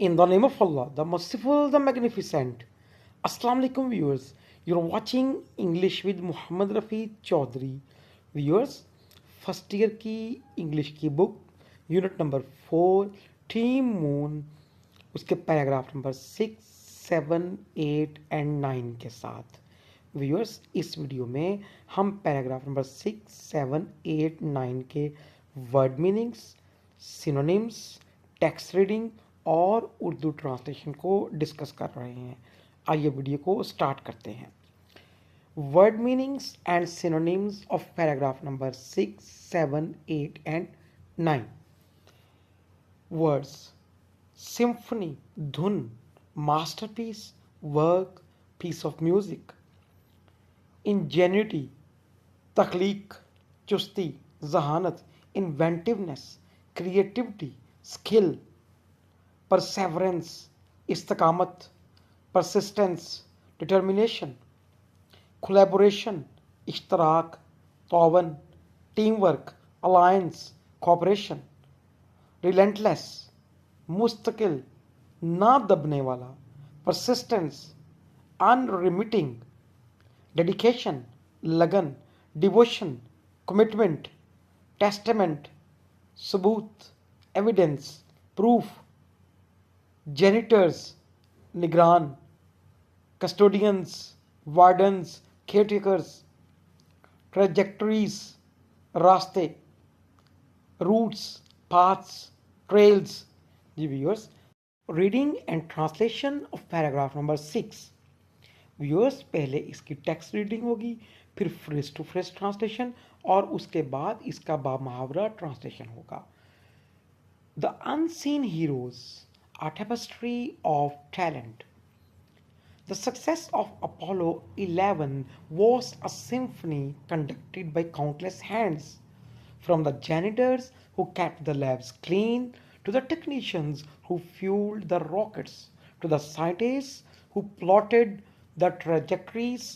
In the name of Allah, the Merciful, the Magnificent. Assalamu alaikum viewers. You're watching English with Muhammad Rafi Chaudhary. Viewers, first year की English की book unit number 4 team moon उसके paragraph number 6, 7, 8 and 9 के साथ। Viewers, इस video में हम paragraph number 6, 7, 8, 9 के word meanings, synonyms, text reading और उर्दू ट्रांसलेशन को डिस्कस कर रहे हैं। आइए वीडियो को स्टार्ट करते हैं। Word meanings and synonyms of paragraph number 6, 7, 8 and 9. Words: symphony, धुन, masterpiece, work, piece of music. Ingenuity, तख्लीक, चुस्ती, जहानत, inventiveness, creativity, skill. Perseverance, इस्तकामत, persistence, determination. कोलैबोरेशन, इश्तराक, तावन, team work, alliance, cooperation. Relentless, मुस्तकिल, ना दबने वाला, परसिस्टेंस, अनरिमिटिंग। डेडिकेशन, लगन, डिवोशन, कमिटमेंट, टेस्टामेंट, सबूत, एविडेंस, प्रूफ। जेनिटर्स, निगरान, कस्टोडियंस, वार्डन्स, केयरटेकर्स। ट्रेजेक्टरीज, रास्ते, रूट्स, पाथ्स, ट्रेल्स। जी viewers, reading and translation of paragraph number 6। Viewers, पहले इसकी टेक्स्ट रीडिंग होगी, फिर फ्रेज टू फ्रेज ट्रांसलेशन और उसके बाद इसका बामुहावरा ट्रांसलेशन होगा। The unseen heroes, a tapestry of talent. The success of Apollo 11 was a symphony conducted by countless hands, from the janitors who kept the labs clean, to the technicians who fueled the rockets, to the scientists who plotted the trajectories.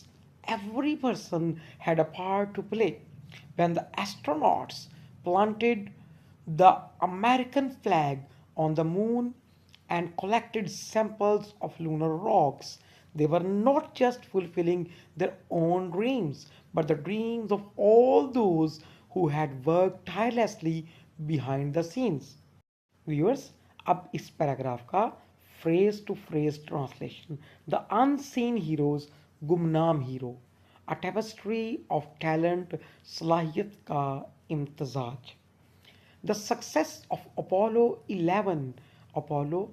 Every person had a part to play. When the astronauts planted the American flag on the moon and collected samples of lunar rocks, they were not just fulfilling their own dreams, but the dreams of all those who had worked tirelessly behind the scenes. Viewers, अब इस paragraph का phrase to phrase translation. The unseen heroes, गुमनाम hero. A tapestry of talent, सलाहियत का इम्तजाज। The success of Apollo 11, Apollo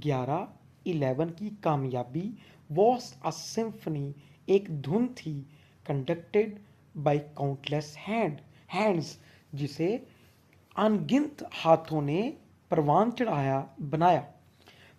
11, 11 की कामयाबी, was a symphony, एक धुन थी, कंडक्टेड बाय काउंटलेस हैंड्स, जिसे अनगिनत हाथों ने परवान चढ़ाया, बनाया।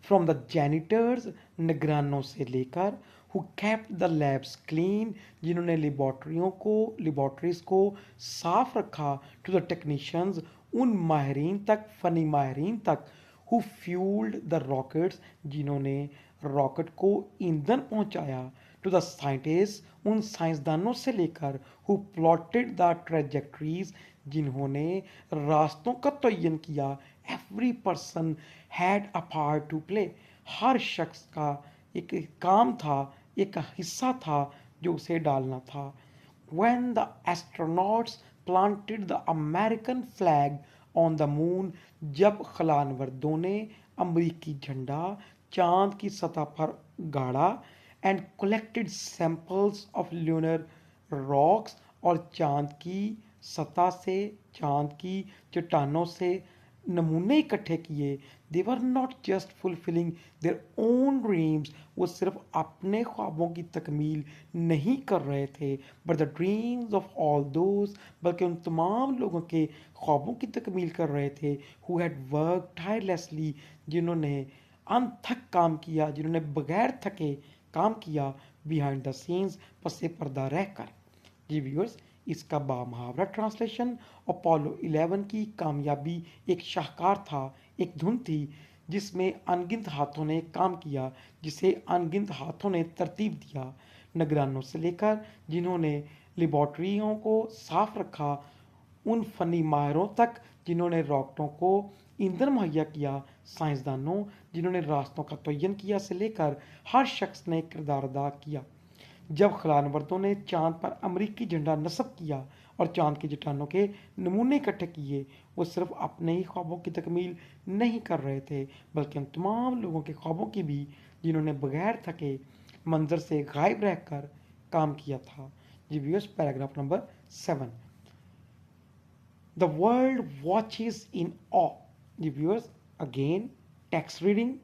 फ्रॉम द जैनिटर्स, निगरानों से लेकर, who kept the labs clean, जिन्होंने लेबॉर्ट्रीज को साफ रखा, टू द टेक्नीशियंस, उन माहिरीन तक, फनी माहिरीन तक, हु फ्यूल्ड द रॉकेट्स, जिन्होंने रॉकेट को ईंधन पहुंचाया, टू द साइंटिस्ट, उन साइंसदानों से लेकर, हु प्लॉटेड द ट्रेजेक्टरीज, जिन्होंने रास्तों का तयन किया। Every person had a part to play, हर शख्स का एक काम था, एक हिस्सा था जो उसे डालना था। When the astronauts planted the American flag on the moon, जब खलानवर्दों ने अमरीकी झंडा चांद की सतह पर गाड़ा, and collected samples of lunar rocks, और चांद की सतह से, चांद की चट्टानों से नमूने इकट्ठे किए। They were not just fulfilling their own dreams, वो सिर्फ अपने ख्वाबों की तकमील नहीं कर रहे थे, but the dreams of all those, बल्कि उन तमाम लोगों के ख्वाबों की तकमील कर रहे थे, हु हैड वर्क टायरलेसली, जिन्होंने अनथक काम किया, जिन्होंने बगैर थके काम किया, बिहाइंड द सीन्स, पसे पर्दा रहकर। जी व्यूअर्स, इसका बामुहावरा ट्रांसलेशन, अपोलो 11 की कामयाबी एक शाहकार था, एक धुन थी जिसमें अनगिनत हाथों ने काम किया, जिसे अनगिनत हाथों ने तरतीब दिया। निगरानों से लेकर, जिन्होंने लेबॉर्ट्रियों को साफ रखा, उन फनी माहिरों तक, जिन्होंने रॉकेटों को ईंधन मुहैया किया साइंसदानों जिन्होंने रास्तों का तयन किया से लेकर हर शख्स ने किरदार अदा किया। जब खिलानवर्दों ने चांद पर अमेरिकी झंडा नस्ब किया और चांद की चट्टानों के नमूने इकट्ठे किए, वो सिर्फ अपने ही ख्वाबों की तकमील नहीं कर रहे थे बल्कि उन तमाम लोगों के ख्वाबों की भी जिन्होंने बगैर थके मंजर से गायब रहकर काम किया था। जी viewers, paragraph number 7, the world watches in awe. The viewers, again, text reading,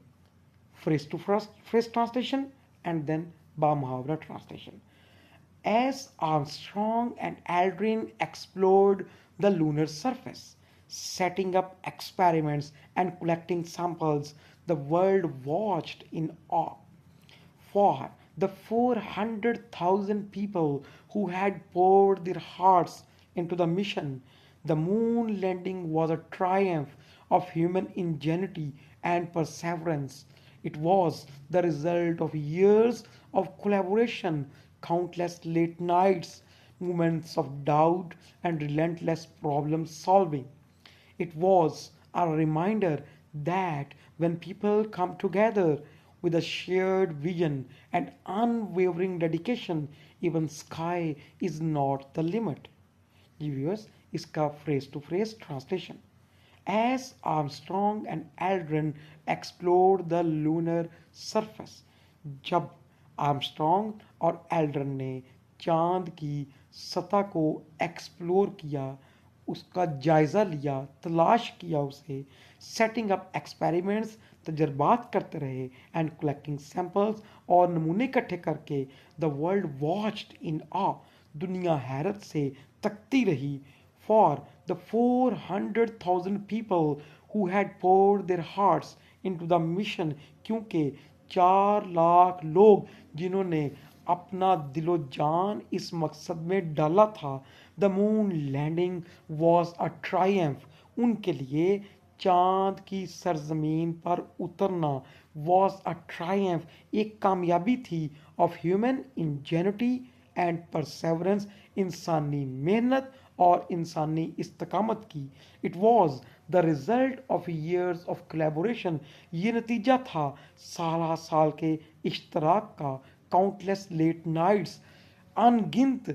phrase to phrase translation, and then Ba Muhavra translation. As Armstrong and Aldrin explored the lunar surface, setting up experiments and collecting samples, the world watched in awe. For the 400,000 people who had poured their hearts into the mission, the moon landing was a triumph of human ingenuity and perseverance. It was the result of years of collaboration, countless late nights, moments of doubt, and relentless problem solving. It was a reminder that when people come together with a shared vision and unwavering dedication, even sky is not the limit. जी viewers, इसका phrase to phrase translation. As Armstrong and Aldrin explored the lunar surface, जब Armstrong और Aldrin ने चांद की सतह को explore किया, उसका जायज़ा लिया, तलाश किया उसे, सेटिंग अप एक्सपेरिमेंट्स, तजर्बात करते रहे, एंड कलेक्टिंग सैंपल्स, और नमूने इकट्ठे करके, द वर्ल्ड वॉच्ड इन आ, दुनिया हैरत से तकती रही, for the 400,000 people who had poured their hearts into the mission, क्योंकि 4 लाख लोग जिन्होंने अपना दिलो जान इस मकसद में डाला था। The moon landing was a triumph, उनके लिए चांद की सरजमीन पर उतरना वॉज अ ट्रायम्फ, एक कामयाबी थी of human Ingenuity and Perseverance, इंसानी मेहनत और इंसानी इस्तकामत की। It was the result of years of collaboration, ये नतीजा था साल साल के इश्तराक का, काउंटलेस लेट नाइट्स, अनगिनत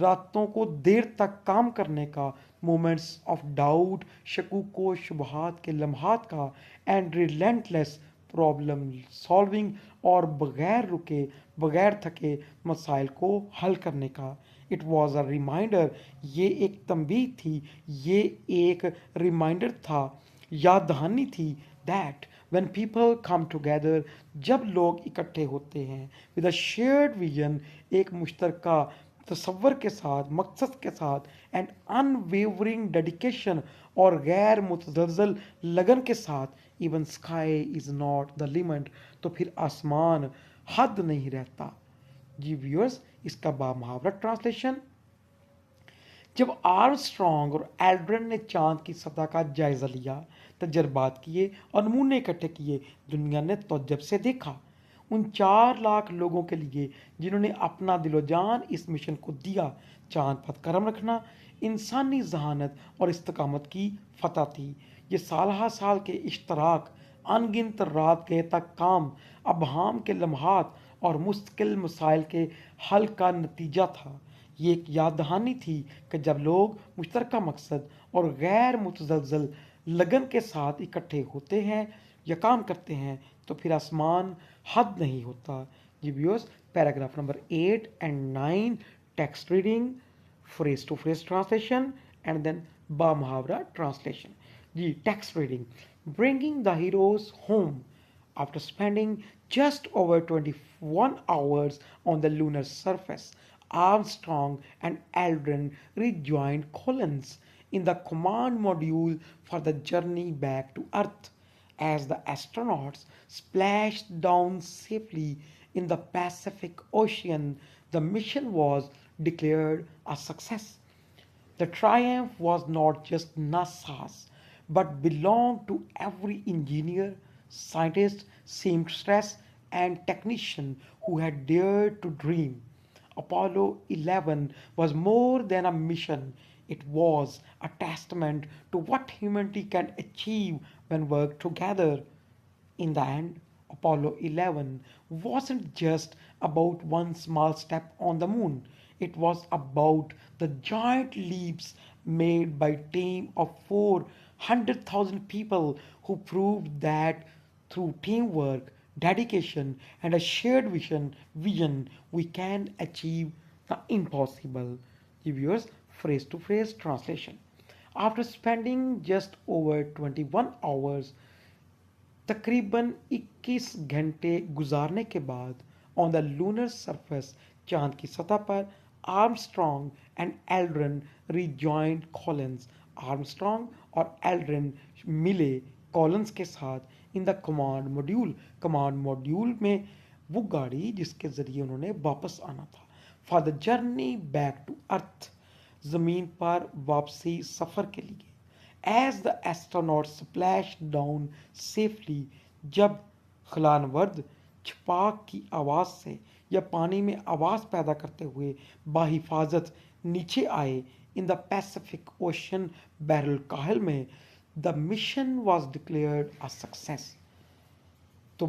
रातों को देर तक काम करने का, मोमेंट्स ऑफ डाउट, शकूक व शुबहात के लम्हात का, एंड रिलेंटलेस प्रॉब्लम सॉल्विंग, और बगैर रुके बगैर थके मसाइल को हल करने का। इट वॉज अ रिमाइंडर, ये एक तंबीह थी, ये एक रिमाइंडर था, याद दहानी थी, that when people come together, जब लोग इकट्ठे होते हैं, with a shared vision, एक मुश्तरका तसव्वुर के साथ, मकसद के साथ, एंड अनवेवरिंग डेडिकेशन, और गैर मुतज़लज़ल लगन के साथ, even sky is not the limit, तो फिर आसमान हद नहीं रहता। जी व्यूअर्स, इसका बामुहावरा ट्रांसलेशन। जब आर्मस्ट्रॉन्ग और एल्ड्रन ने चांद की सतह का जायजा लिया, तजर्बात किए और नमूने इकट्ठे किए, दुनिया ने तौज्जुब से देखा। उन 4 लाख लोगों के लिए जिन्होंने अपना दिलो जान इस मिशन को दिया, चांद पर कदम रखना इंसानी जहानत और इस्तकामत की फतह थी। ये साल साल के इश्तराक, अनगिनत रात गए तक काम, अबहाम के लम्हात और मुश्किल मसाइल के हल का नतीजा था। ये एक याद दहानी थी कि जब लोग मुश्तरका मकसद और गैर मुतज़लज़ल लगन के साथ इकट्ठे होते हैं या काम करते हैं, तो फिर आसमान हद नहीं होता। जी viewers, paragraph number 8 and 9, text reading, phrase to phrase translation, and then ba muhavra translation. जी text reading. Bringing the heroes home. After spending just over 21 hours on the lunar surface, Armstrong and Aldrin rejoined Collins in the command module for the journey back to Earth. As the astronauts splashed down safely in the Pacific Ocean, the mission was declared a success. The triumph was not just NASA's, but belonged to every engineer, scientist, seamstress, and technician who had dared to dream. Apollo 11 was more than a mission, it was a testament to what humanity can achieve when worked together. In the end, Apollo 11 wasn't just about one small step on the moon. It was about the giant leaps made by a team of 400,000 people who proved that through teamwork, dedication, and a shared vision we can achieve the impossible. Viewers, phrase to phrase translation. After spending just over 21 hours तकरीबन 21 घंटे गुजारने के बाद on the lunar surface चांद की सतह पर Armstrong and एल्ड्रन रिजॉइंड Collins Armstrong और एल्ड्रन मिले कॉलिंस के साथ इन द कमांड मॉड्यूल में वो गाड़ी जिसके ज़रिए उन्होंने वापस आना था for the journey back to Earth ज़मीन पर वापसी सफ़र के लिए As the astronauts splashed down safely, जब खलानवर्द छपाक की आवाज़ से या पानी में आवाज़ पैदा करते हुए बाहिफाजत नीचे आए इन द पैसिफिक ओशन बैरल काहल में the mission was declared a success. तो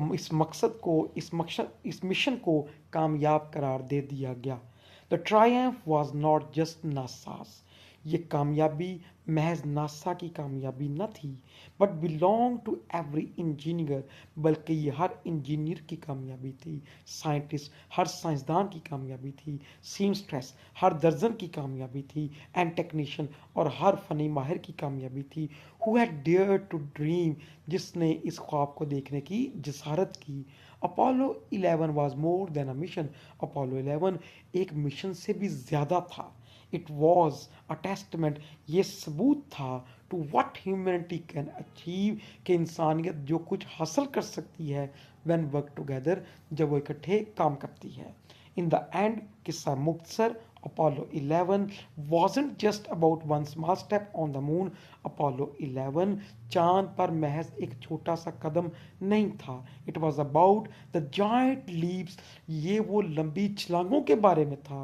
इस मिशन को कामयाब करार दे दिया गया। The triumph was not just NASA's, ये कामयाबी महज नासा की कामयाबी न थी but belong to every engineer, बल्कि ये हर इंजीनियर की कामयाबी थी, साइंटिस्ट हर साइंसदान की कामयाबी थी, सीमस्ट्रेस हर दर्जन की कामयाबी थी, एंड टेक्नीशियन और हर फनी माहिर की कामयाबी थी who had dared to dream, जिसने इस ख्वाब को देखने की जसारत की। Apollo 11 was more than a mission, Apollo 11 एक मिशन से भी ज़्यादा था। इट वॉज अ टेस्टमेंट, ये सबूत था to what humanity can achieve, कि इंसानियत जो कुछ हासिल कर सकती है व्हेन वर्क टुगेदर, जब वो इकट्ठे काम करती है। इन द एंड किस्सा मुख्तसर, Apollo 11 wasn't just about one small step on the moon. Apollo 11 चांद पर महज एक छोटा सा कदम नहीं था। It was about the giant leaps, ये वो लंबी छलांगों के बारे में था,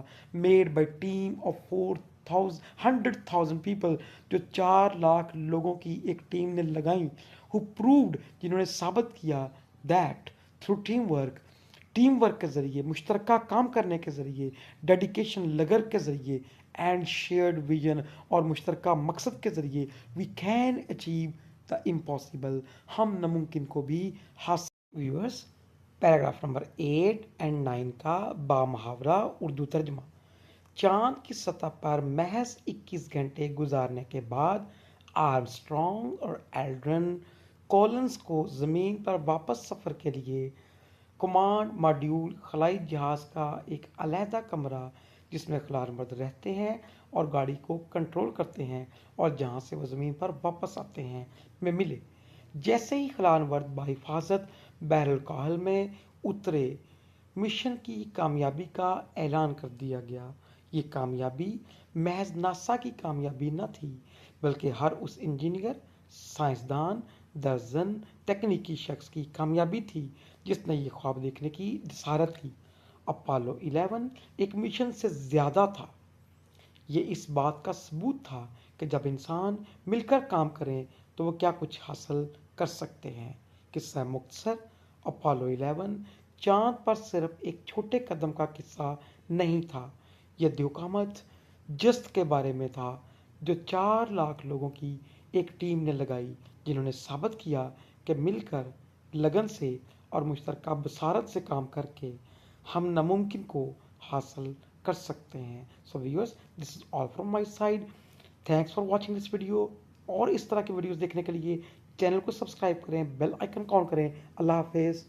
made by team of 400,000 people, जो 4 लाख लोगों की एक टीम ने लगाई, who proved, जिन्होंने साबित किया that through टीम वर्क के ज़रिए, मुश्तरका काम करने के ज़रिए, डेडिकेशन लगन के ज़रिए, एंड शेयर्ड विजन और मुश्तरका मकसद के ज़रिए we can achieve the impossible, हम नामुमकिन को भी हासिल। व्यूअर्स, पैराग्राफ नंबर 8 एंड 9 का बामुहावरा उर्दू तर्जमा। चांद की सतह पर महज 21 घंटे गुजारने के बाद आर्मस्ट्रॉन्ग और एल्ड्रन कॉलिंस को ज़मीन पर वापस सफ़र के लिए कमांड मॉड्यूल खलाई जहाज़ का एक अलहदा कमरा जिसमें खलानवर्द रहते हैं और गाड़ी को कंट्रोल करते हैं और जहां से वो ज़मीन पर वापस आते हैं में मिले। जैसे ही खलानवर्द बाहिफाजत बहरुल काहल में उतरे, मिशन की कामयाबी का ऐलान कर दिया गया। ये कामयाबी महज नासा की कामयाबी न थी, बल्कि हर उस इंजीनियर, साइंसदान, दर्जन तकनीकी शख्स की कामयाबी थी जिसने ये ख्वाब देखने की जसारत की। अपोलो 11 एक मिशन से ज़्यादा था। ये इस बात का सबूत था कि जब इंसान मिलकर काम करें तो वो क्या कुछ हासिल कर सकते हैं। किस्सा मुख्तसर, अपोलो 11 चांद पर सिर्फ एक छोटे कदम का किस्सा नहीं था, यह द्योकामत जस्त के बारे में था जो 4 लाख लोगों की एक टीम ने लगाई, जिन्होंने साबित किया कि मिलकर लगन से और मुश्तरका बसारत से काम करके हम नामुमकिन को हासिल कर सकते हैं। So viewers, this is all from my side. Thanks for watching this video. और इस तरह के वीडियोस देखने के लिए चैनल को सब्सक्राइब करें, बेल आइकन ऑन करें। अल्लाह हाफिज़।